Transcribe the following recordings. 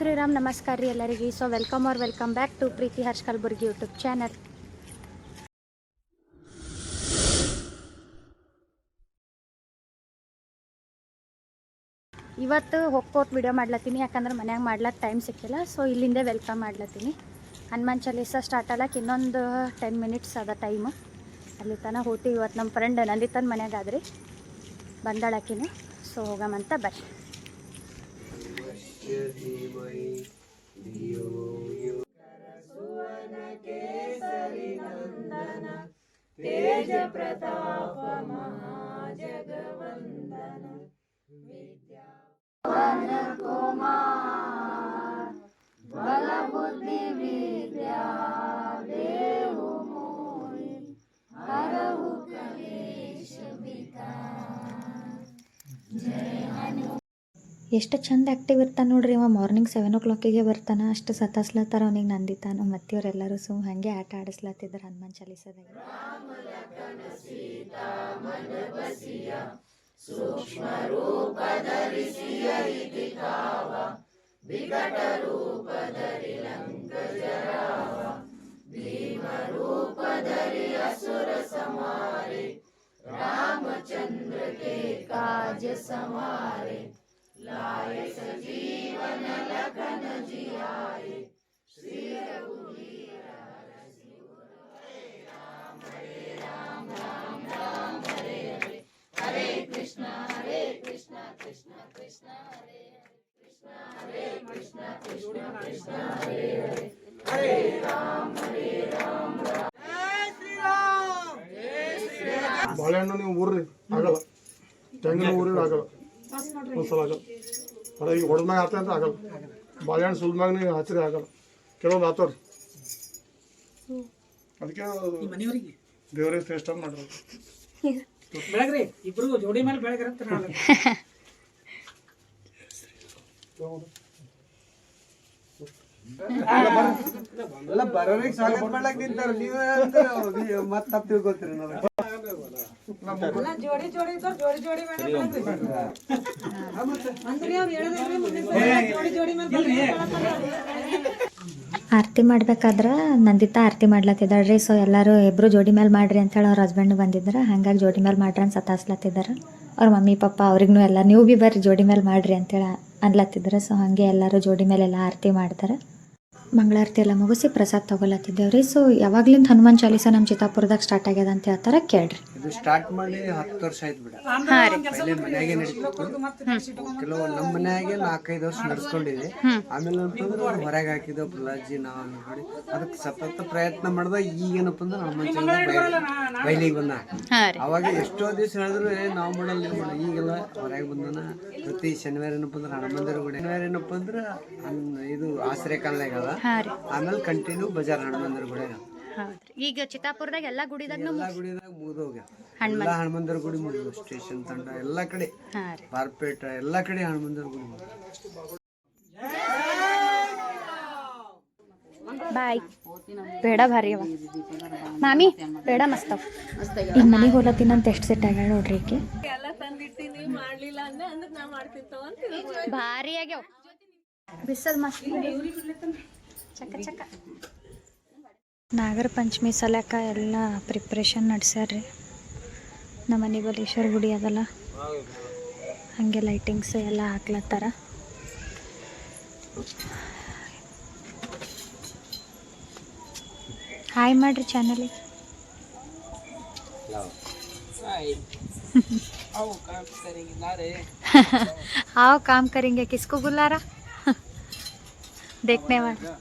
ಶ್ರೀರಾಮ್ ನಮಸ್ಕಾರ ರೀ ಎಲ್ಲರಿಗೆ. So welcome back to Preethi Harsh Kalaburagi YouTube channel. ಇವತ್ತು ಹೊಕ್ಕೋತ್ ವಿಡಿಯೋ ಮಾಡ್ಲತ್ತೀನಿ, ಯಾಕಂದ್ರೆ ಮನ್ಯಾಗ ಮಾಡ್ಲಕ್ಕೆ ಟೈಮ್ ಸಿಕ್ಕಿಲ್ಲ. ಸೊ ಇಲ್ಲಿಂದೇ ವೆಲ್ಕಮ್ ಮಾಡ್ಲತ್ತೀನಿ. ಹನುಮಾನ್ ಚಾಲೀಸ ಸ್ಟಾರ್ಟ್ ಆಗ್ಲಕ್ಕೆ ಇನ್ನೊಂದು 10 ಮಿನಿಟ್ಸ್ ಅದ ಟೈಮು. ಅಲ್ಲಿ ತನಕ ಹೋಗ್ತೀವಿ. ಇವತ್ತು ನಮ್ಮ ಫ್ರೆಂಡ್ ನಂದಿತನ ಮನ್ಯಾಗ ಆದ್ರಿ, ಬಂದಾಳಕಿನ. ಸೊ ಹೋಗಮಂತ ಬರ್ರಿ. ತೇಜ ಪ್ರತಾಪ ಮಹಾಜಗವಂದನ ವಿದ್ಯಾವನ ಕುಮಾರ ಬಲ ಬುದ್ಧಿ ವಿದ್ಯಾ ದೇವು ಮೋಹಿ ಹರಹು ಕಲೇಶ ವಿಕಾರ. ಜಯ ಹನು. ಎಷ್ಟು ಚಂದ ಆ್ಯಕ್ಟಿವ್ ಇರ್ತಾನೆ ನೋಡ್ರಿ ಅವ. ಮಾರ್ನಿಂಗ್ 7 o'clock ಬರ್ತಾನೆ. ಅಷ್ಟು ಸತಾಸ್ಲತ್ತಾರ ಅವನಿಗೆ ನಂದಿತಾನು ಮತ್ತು ಇವರೆಲ್ಲರೂ ಸುಮ್ಮ ಹಾಗೆ ಆಟ ಆಡಿಸ್ಲತ್ತಿದ್ರು ಹನುಮಾನ್ ಚಾಲೀಸದಾಗ. ಸೂಕ್ಷ್ಮ ರೂಪ ಧರಿಸಿಯ ಇದಿಕಾವ ವಿಕಟ ರೂಪ ಧರಿ ಲಂಕ ಜರಾವ ಭೀಮ ರೂಪ ಧರಿ ಅಸುರ ಸಮಾರೆ ರಾಮಚಂದ್ರ के काज समारे लाए सजीवन लखन जियाए श्री रघुवीर राम राम राम हरे हरे हरे कृष्ण कृष्ण कृष्ण हरे कृष्ण कृष्ण कृष्ण हरे हरे हरे राम राम जय श्री राम ಬಾಳೆಹಣ್ಣು ನೀವು ಊರ್ರಿ ಆಗಲ್ಲ, ತೆಂಗಿನ ಊರಿ ಆಗಲ್ಲ, ಒಂದ್ಸಲ ಆಗಲ್ಲ. ಹೊರ ಈಗ ಹೊಡೆದ್ಮ್ಯಾಗ ಆತ ಅಂತ ಆಗಲ್ಲ. ಬಾಳೆಹಣ್ಣು ಸುಲ್ಮ್ಯಾಗ ನೀವು ಹಚ್ಚಿರಿ ಆಗಲ್ಲ. ಕೆಲವೊಂದು ಆತವ್ರಿ, ಅದಕ್ಕೆ ದೇವರೇ ಶ್ರೇಷ್ಠ ಅಂತ ಮಾಡ್ರಿ. ಬೆಳಗ್ರಿ ಇಬ್ರು ಜೋಡಿ ಮೇಲೆ ಬೆಳಗ್ರಂತ ಎಲ್ಲ ಬರೋರಿಗೆ ಸ್ವಾಗತ ಮಾಡ್ಲಕ್ ನಿಂತಾರ. ನೀವೇ ಮತ್ ತಪ್ಪು ತಿಳ್ಕೊತೀರಿ. ಜೋಡಿ ಜೋಡಿ ಜೋಡಿ ಜೋಡಿ ಆರತಿ ಮಾಡ್ಬೇಕಾದ್ರೆ ನಂದಿತಾ ಆರತಿ ಮಾಡ್ಲತ್ತಿದ್ದಾಳ್ರಿ. ಸೊ ಎಲ್ಲರೂ ಇಬ್ಬರು ಜೋಡಿ ಮೇಲೆ ಮಾಡ್ರಿ ಅಂತೇಳಿ ಅವ್ರ ಹಸ್ಬೆಂಡ್ ಬಂದಿದ್ದಾರೆ. ಹಾಗಾಗಿ ಜೋಡಿ ಮೇಲೆ ಮಾಡ್ರಿ ಅಂತ ಸತಾಸ್ಲತ್ತಿದ್ದಾರೆ ಅವ್ರ ಮಮ್ಮಿ ಪಪ್ಪ. ಅವ್ರಿಗೂ ಎಲ್ಲ ನೀವು ಭೀ ಬರ್ರಿ ಜೋಡಿ ಮೇಲೆ ಮಾಡ್ರಿ ಅಂತೇಳಿ ಅನ್ಲತ್ತಿದ್ದಾರೆ. ಸೊ ಹಾಗೆ ಎಲ್ಲರೂ ಜೋಡಿ ಮೇಲೆಲ್ಲ ಆರತಿ ಮಾಡ್ತಾರೆ. ಮಂಗಳಾರತಿ ಎಲ್ಲ ಮುಗಿಸಿ ಪ್ರಸಾದ ತೊಗೊಲತ್ತಿದ್ದೇವ್ರಿ. ಸೊ ಯಾವಾಗ್ಲಿಂದ ಹನುಮಾನ್ ಚಾಲೀಸ ನಮ್ಮ ಚಿತ್ತಾಪುರದಾಗ ಸ್ಟಾರ್ಟ್ ಆಗ್ಯದ ಅಂತ ಹೇಳ್ತಾರೆ, ಕೇಳ್ರಿ. ಇದು ಸ್ಟಾರ್ಟ್ ಮಾಡಿ 10 ವರ್ಷ ಆಯ್ತು ಬಿಡ. ಪहिले ಮನ್ಯಾಗೆ ನಡೀತಿತ್ತು. ಕೆಲವು ನಮ್ಮ ಮನ್ಯಾಗೆ 4-5 ವರ್ಷ ನಡ್ಸ್ಕೊಂಡಿದೆ. ಆಮೇಲೆ ಅಂತಂದ್ರೆ ಹೊರಗೆ ಹಾಕಿದ ಪ್ರಲಾಜಿ ನಾವು ನೋಡಿ ಅದಕ್ಕೆ ಸತತ ಪ್ರಯತ್ನ ಮಾಡ್ದ. ಈಗೇನಪ್ಪ ಅಂದ್ರೆ ಹನುಮಾನ್ ಚಾಲೀಸ ಬಯಲಿಗೆ ಬಂದ. ಅವಾಗ ಎಷ್ಟೋ ದಿವಸ ಹೇಳಿದ್ರು ನಾವು ಮಾಡಲ್ಲ ಈಗೆಲ್ಲ ಹೊರಗೆ ಬಂದನ. ಪ್ರತಿ ಶನಿವಾರ ಏನಪ್ಪ ಅಂದ್ರೆ ಹನುಮಂದಿರ ಗುಡಿ, ಶನಿವಾರ ಏನಪ್ಪ ಅಂದ್ರೆ ಇದು ಆಶ್ರಯ ಕಾಲನಾಗ ಅದ. ಆಮೇಲೆ ಕಂಟಿನ್ಯೂ ಬಜಾರ್ ಹನುಮಂದಿರ ಗುಡಿ. ಈಗ ಚಿತ್ತಾಪುರದಾಗ ಎಲ್ಲ ಗುಡಿದಾಗ ಮುಗಿದೋಗ್ಯ. ಎಲ್ಲ ಹನುಮಂದಿರ ಗುಡಿ ಮುಗಿದು ಸ್ಟೇಷನ್ ತಂಡ ಎಲ್ಲ ಕಡೆ, ಬಾರ್ಪೇಟ ಎಲ್ಲ ಕಡೆ ಹನುಮಂದಿರ ಗುಡಿ. ಬಾಯ್ ಬೇಡ ಭಾರಿ ಅವ ಮಾಮಿ, ಬೇಡ ಮಸ್ತ್ ಅವ. ಈಗ ಮನೆಗೆ ಹೋಲತ್ತಿನಂತ ಎಷ್ಟು ಸೆಟ್ ಆಗ್ಯಾಳ ನೋಡ್ರಿ. ಈಕೆ ಭಾರಿ ಆಗ್ಯಾವ. ಬಿಸಲ್ ಮಸ್ತ್ ಚಕ್ಕ ಚಕ್ಕ. ನಾಗರ ಪಂಚಮಿ ಸಲಕ ಎಲ್ಲ ಪ್ರಿಪ್ರೇಷನ್ ನಡೆಸ್ಯಾರ್ರಿ. ನಮ್ಮ ಮನೆ ಬಲೇಶ್ವರ ಗುಡಿ ಅದಲ್ಲ, ಹಾಗೆ ಲೈಟಿಂಗ್ಸ್ ಎಲ್ಲ ಹಾಕ್ಲತ್ತಾರ. ಹಾಯ್ ಮಾಡ್ರಿ ಚಾನಲಿಗೆ. आओ काम करेंगे, किसको बुला रहा देखने वाला.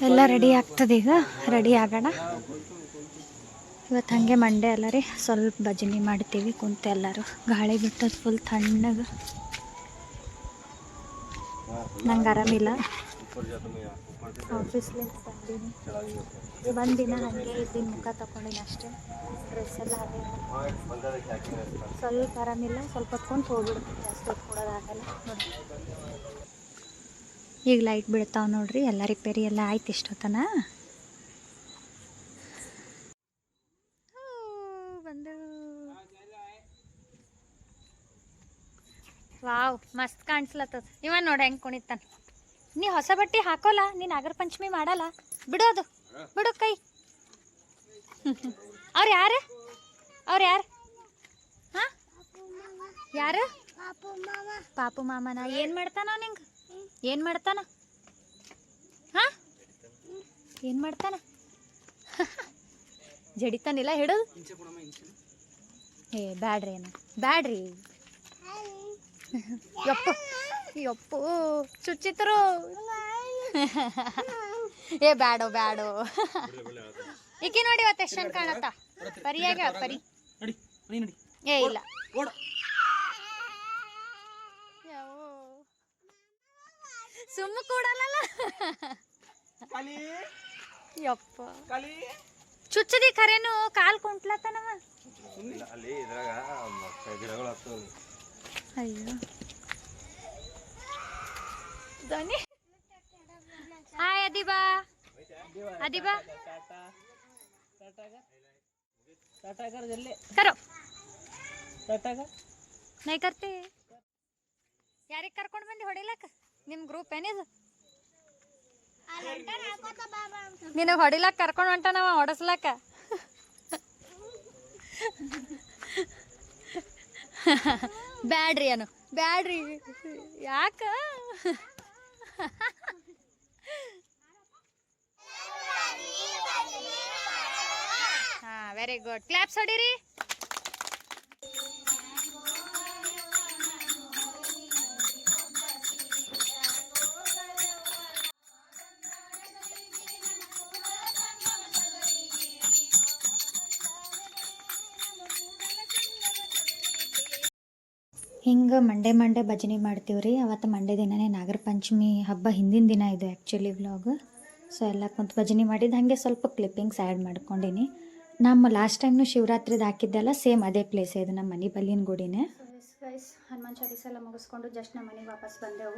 ಎಲ್ಲ ರೆಡಿ ಆಗ್ತದೆ. ಈಗ ರೆಡಿ ಆಗೋಣ. ಇವತ್ತು ಹಾಗೆ ಮಂಡೇ ಅಲ್ಲ ರೀ, ಸ್ವಲ್ಪ ಭಜನೆ ಮಾಡ್ತೀವಿ ಕುಂತು ಎಲ್ಲರೂ. ಗಾಳಿ ಬಿಟ್ಟದ್ದು ಫುಲ್ ತಣ್ಣಗೆ. ನಂಗೆ ಆರಾಮಿಲ್ಲ, ಆಫೀಸ್ಲಿಂದ ಬಂದೀನಿ. ಬಂದಿನ ಹಾಗೆ ಇದ್ದೀನಿ, ಮುಖ ತಗೊಂಡಿನಿ ಅಷ್ಟೇ. ಡ್ರೆಸ್ ಎಲ್ಲ ಹಾಗೆ ಸ್ವಲ್ಪ ಆರಾಮಿಲ್ಲ. ಸ್ವಲ್ಪ ಹೊತ್ಕೊಂಡು ಹೋಗ್ಬಿಡ್ತೀನಿ, ಜಾಸ್ತಿ ಹೊತ್ತು ಕೊಡೋದಾಗಲ್ಲ ನೋಡಿ. ಈಗ ಲೈಟ್ ಬೀಳ್ತಾವೆ ನೋಡ್ರಿ. ಎಲ್ಲ ರಿಪೇರಿ ಎಲ್ಲ ಆಯ್ತು ಇಷ್ಟೊತ್ತನ. ಬಂದು ವಾವ್ ಮಸ್ತ್ ಕಾಣಿಸ್ಲತ್ತದ. ಇವ ನೋಡಿ ಹೆಂಗೆ ಕುಣಿತಾನ. ನೀ ಹೊಸ ಬಟ್ಟೆ ಹಾಕೋಲ್ಲ, ನೀ ನಾಗರ ಪಂಚಮಿ ಮಾಡಲ್ಲ, ಬಿಡೋದು ಬಿಡು ಕೈ. ಅವ್ರು ಯಾರು ಹಾಂ ಯಾರು? ಪಾಪು ಮಾಮನ ಏನು ಮಾಡ್ತಾನ ನಿಂಗೆ? ಏನು ಮಾಡ್ತಾನ? ಹಾಂ ಏನು ಮಾಡ್ತಾನ? ಜಡಿತಾನಿಲ್ಲ ಹಿಡೋದು. ಏ ಬ್ಯಾಡ್ರಿ ಏನು ಬ್ಯಾಡ್ರಿ. ಯಪ್ಪು ಚುಚ್ಚಿತ್ರು. ಏ ಬ್ಯಾಡೋ ಈಕಿ ನೋಡಿ ಇವತ್ತು ಎಷ್ಟು ಚಂದ ಕಾಣತ್ತ. ಪರಿಯಾಗ ಪರಿ. ಏ ಇಲ್ಲ ಸುಮ್ಮ ಕೂಡಲ್ಲ. ಯಪ್ಪ ಚುಚ್ಚದಿ ಖರೇನು ಕಾಲ್ ಕುಂಟ್ಲತ್ತನವ. ಅಯ್ಯೋ ಧನಿ. ಹಾಯ್ ಅದಿಬಾ करो नहीं करते. ಯಾರಿಗೆ ಕರ್ಕೊಂಡು ಬಂದು ಹೊಡಿಲಕ್ಕ? ನಿಮ್ಮ ಗ್ರೂಪ್ ಏನಿದು? ನಿನಗೆ ಹೊಡಿಲಕ್ಕ ಕರ್ಕೊಂಡು ಹೊಂಟ ನಾವ ಹೊಡಸ್ಲಕ್ಕ. ಬ್ಯಾಡ್ರಿ ಅನು ಬ್ಯಾಡ್ರಿ ಯಾಕ? ಹಾಂ ವೆರಿ ಗುಡ್. ಕ್ಲಾಪ್ಸ್ ಹೊಡೀರಿ. ಹಿಂಗೆ ಮಂಡೇ ಭಜನೆ ಮಾಡ್ತೀವಿ ರೀ. ಅವತ್ತು ಮಂಡೇ ದಿನನೇ ನಾಗರ ಪಂಚಮಿ ಹಬ್ಬ ಹಿಂದಿನ ದಿನ ಇದು ಆ್ಯಕ್ಚುಲಿ ವ್ಲಾಗ್. ಸೊ ಎಲ್ಲ ಕುಂತು ಭಜನೆ ಮಾಡಿದ್ದು ಹಾಗೆ ಸ್ವಲ್ಪ ಕ್ಲಿಪ್ಪಿಂಗ್ಸ್ ಆ್ಯಡ್ ಮಾಡ್ಕೊಂಡೀನಿ. ನಮ್ಮ ಲಾಸ್ಟ್ ಟೈಮ್ನು ಶಿವರಾತ್ರಿದು ಹಾಕಿದ್ದೆಲ್ಲ ಸೇಮ್ ಅದೇ ಪ್ಲೇಸ್ ಇದು, ನಮ್ಮ ಮನೆ ಬಲ್ಲಿನ ಗುಡಿನೇ. ಗೈಸ್ ಹನುಮಾನ್ ಚಾಲೀಸ್ ಎಲ್ಲ ಮುಗಿಸ್ಕೊಂಡು ಜಸ್ಟ್ ನಮ್ಮ ಮನೆಗೆ ವಾಪಸ್ ಬಂದೆವು.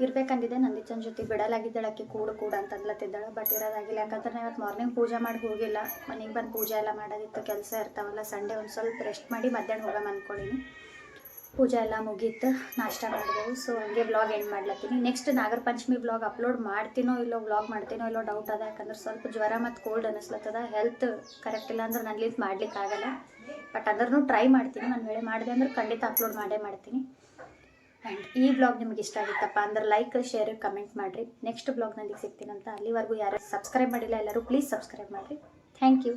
ಇರ್ಬೇಕಂದಿದ್ದೆ ನಂದಿತನ ಜೊತೆ, ಬಿಡಲಾಗಿದ್ದಾಳೆ ಆಕೆ ಕೂಡ ಅಂತ ಅನ್ಲತ್ತಿದ್ದಾಳೆ. ಬಟ್ ಇರೋದಾಗಿಲ್ಲ, ಯಾಕಂದ್ರೆ ನಾನು ಇವತ್ತು ಮಾರ್ನಿಂಗ್ ಪೂಜೆ ಮಾಡಿ ಹೋಗಿಲ್ಲ. ಮನೆಗೆ ಬಂದು ಪೂಜೆ ಎಲ್ಲ ಮಾಡೋದಿತ್ತು, ಕೆಲಸ ಇರ್ತಾವಲ್ಲ. ಸಂಡೇ ಒಂದು ಸ್ವಲ್ಪ ರೆಸ್ಟ್ ಮಾಡಿ ಮಧ್ಯಾಹ್ನ ಹೋಗೋಣ ಅಂದ್ಕೊಂಡಿನಿ. ಪೂಜೆ ಎಲ್ಲ ಮುಗೀತು, ನಾಷ್ಟ ಮಾಡಿದೆವು. ಸೊ ಹಂಗೆ vlog end ಮಾಡ್ಲತ್ತೀನಿ. Next Nagara Panchami vlog upload ಮಾಡ್ತೀನೋ ಇಲ್ಲೋ, ವ್ಲಾಗ್ ಮಾಡ್ತೀನೋ ಇಲ್ಲೋ ಡೌಟ್ ಅದ. ಯಾಕಂದ್ರೆ ಸ್ವಲ್ಪ ಜ್ವರ ಮತ್ತು ಕೋಲ್ಡ್ ಅನ್ನಿಸ್ಲತ್ತದ. ಹೆಲ್ತ್ ಕರೆಕ್ಟ್ ಇಲ್ಲ ಅಂದ್ರೆ ನನ್ನಿಂದ ಮಾಡ್ಲಿಕ್ಕಾಗಲ್ಲ. ಬಟ್ ಅದ್ರೂ ಟ್ರೈ ಮಾಡ್ತೀನಿ. ಒಂದು ವೇಳೆ ಮಾಡಿದೆ ಅಂದ್ರೆ ಖಂಡಿತ ಅಪ್ಲೋಡ್ ಮಾಡ್ತೀನಿ. ಆ್ಯಂಡ್ ಈ ವ್ಲಾಗ್ ನಿಮ್ಗೆ ಇಷ್ಟ ಆಗಿತ್ತಪ್ಪ ಅಂದ್ರೆ ಲೈಕ್, ಶೇರ್, ಕಮೆಂಟ್ ಮಾಡಿರಿ. ನೆಕ್ಸ್ಟ್ ವ್ಲಾಗ್ ನನಗೆ ಸಿಗ್ತೀನಂತ. ಅಲ್ಲಿವರೆಗೂ ಯಾರು ಸಬ್ಸ್ಕ್ರೈಬ್ ಮಾಡಿಲ್ಲ ಎಲ್ಲರೂ ಪ್ಲೀಸ್ ಸಬ್ಸ್ಕ್ರೈಬ್ ಮಾಡಿರಿ. Thank you.